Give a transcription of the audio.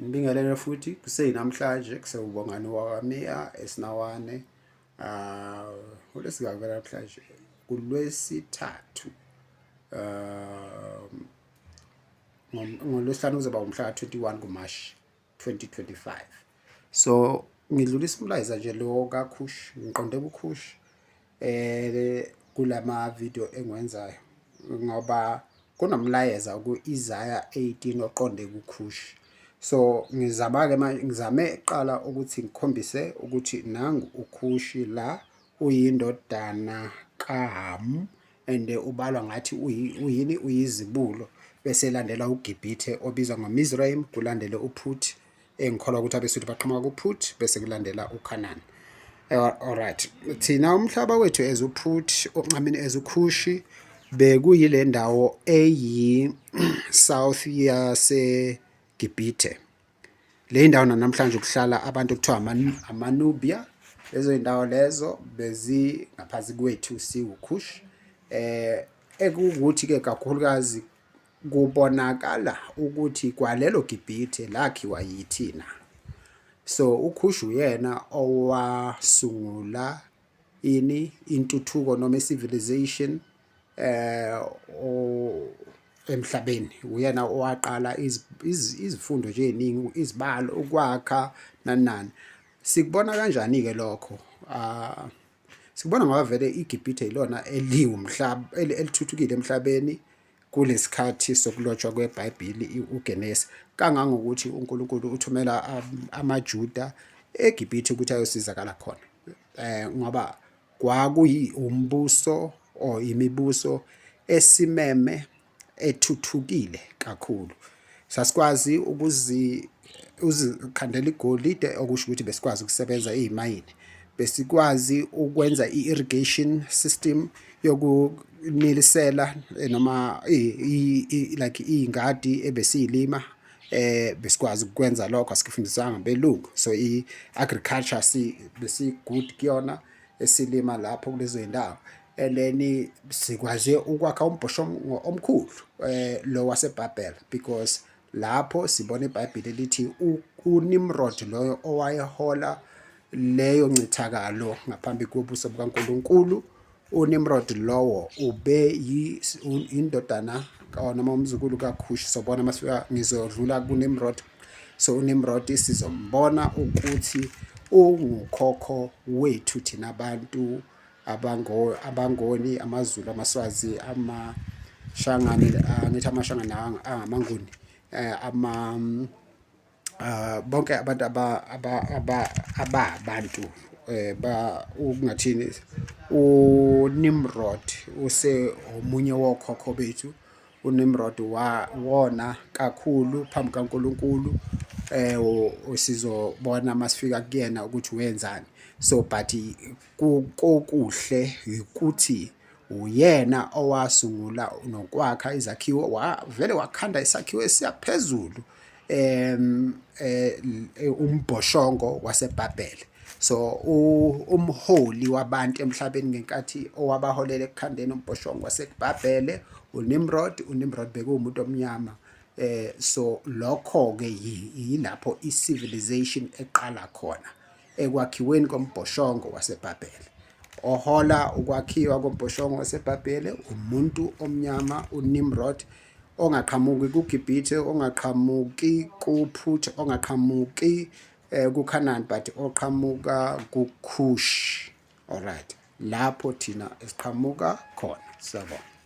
Ngibingelele futhi kusenamhlanje kusewubongani wakwamiya esinawane ulesingavela namhlanje kulwesithathu ngolwesihlanu kuzoba umhla 21 kuMashi 2025. So ngidlulisa umlayezo nje lo kaKhush, ngiqonde kuKhush kulama video engwenzayo ngoba kunomlayeza ku-Isaiah 18 oqonde kuKhush. So ngizame eqala ukuthi ngikhombise ukuthi nangu uKhushi la uyindodana kaHamu and ubalwa ngathi uyizibulo, bese landela uGibhithe obizwa ngoMizraim, kulandele uPhuthi engikholwa ukuthi abeSuthu baqhamuka kuPhuthi, bese kulandela uKhanani. Alright, thina umhlaba wethu as uPhuthi oncamini as uKhushi bekuyile ndawo south yase Gibhithe. Le ndawo namhlanje kuhlala abantu okuthiwa amaNubia. Lezo indawo lezo bezi ngaphansi kwethu siwuKhush. Ekuwukuthi ke kakhulukazi kubonakala ukuthi kwalelo Gibhithe lakhiwa yithina. So uKhush uyena owasungula intuthuko noma civilization emhlabeni. Uyena owaqala izifundo nje eziningi, izibalo, ukwakha nani. Sikubona kanjani ke lokho? Sikubona ngoba vele iGibhithe ilona eliwumhlaba elithuthukile emhlabeni kulesikhathi sokulotshwa kweBhayibheli uGenesise, kangangokuthi uNkulunkulu uthumela amaJuda eGibhithe ukuthi ayosizakala khona, ngoba kwakuyi umbuso or imibuso esimeme ethuthukile kakhulu. Sasikwazi uzikhandela igolide, okusho ukuthi besikwazi ukusebenza izimayini, besikwazi ukwenza i-irrigation system yokunilisela noma like ingadi ebesiyilima, besikwazi ukwenza lokho, asikufundiswanga belungu. So i-agriculture besi-good kuyona esilima lapho kulezo zindawo. And then sikwazi ukwakha umbhoshongo omkhulu lo waseBabel, because lapho sibona iBhayibheli lithi uNimrod loyo owayehola leyo ncithakalo ngaphambi kobuso bukaNkulunkulu, uNimrod lowo ube indodana noma umzukulu kaKhush. Sobona masifika ngizodlula kuNimrod. So uNimrod sizombona ukuthi ungukhokho wethu thina abantu abangoni, amaZulu, amaswazi, amashangane, ngithi amashangane angamanguni, bonke abantu ababantu ungathini, uNimrod omunye wokhokho bethu. uNimrod wona kakhulu phambi kaNkulunkulu, sizobona masifika kuyena ukuthi wenzani. So but kokuhle ukuthi uyena owasungula nokwakha izakhiwo, vele wakhanda isakhiwo esiyaphezulu, umbhoshongo waseBabel. So umholi wabantu emhlabeni ngenkathi owabaholela ekukhandeni umbhoshongo waseBabel uNimrod. uNimrod bekuwumuntu omnyama. So lokho ke yilapho i-civilization eqala khona, ekwakhiweni kombhoshongo waseBabel. Ohola ukwakhiwa kombhoshongo waseBabel umuntu omnyama, uNimrod, ongaqhamuki kuGibhithe, ongaqhamuki kuPhuthi, ongaqhamuki kuKhanani, but oqhamuka kuKhush. Alright, lapho thina esiqhamuka khona. Siyabonga.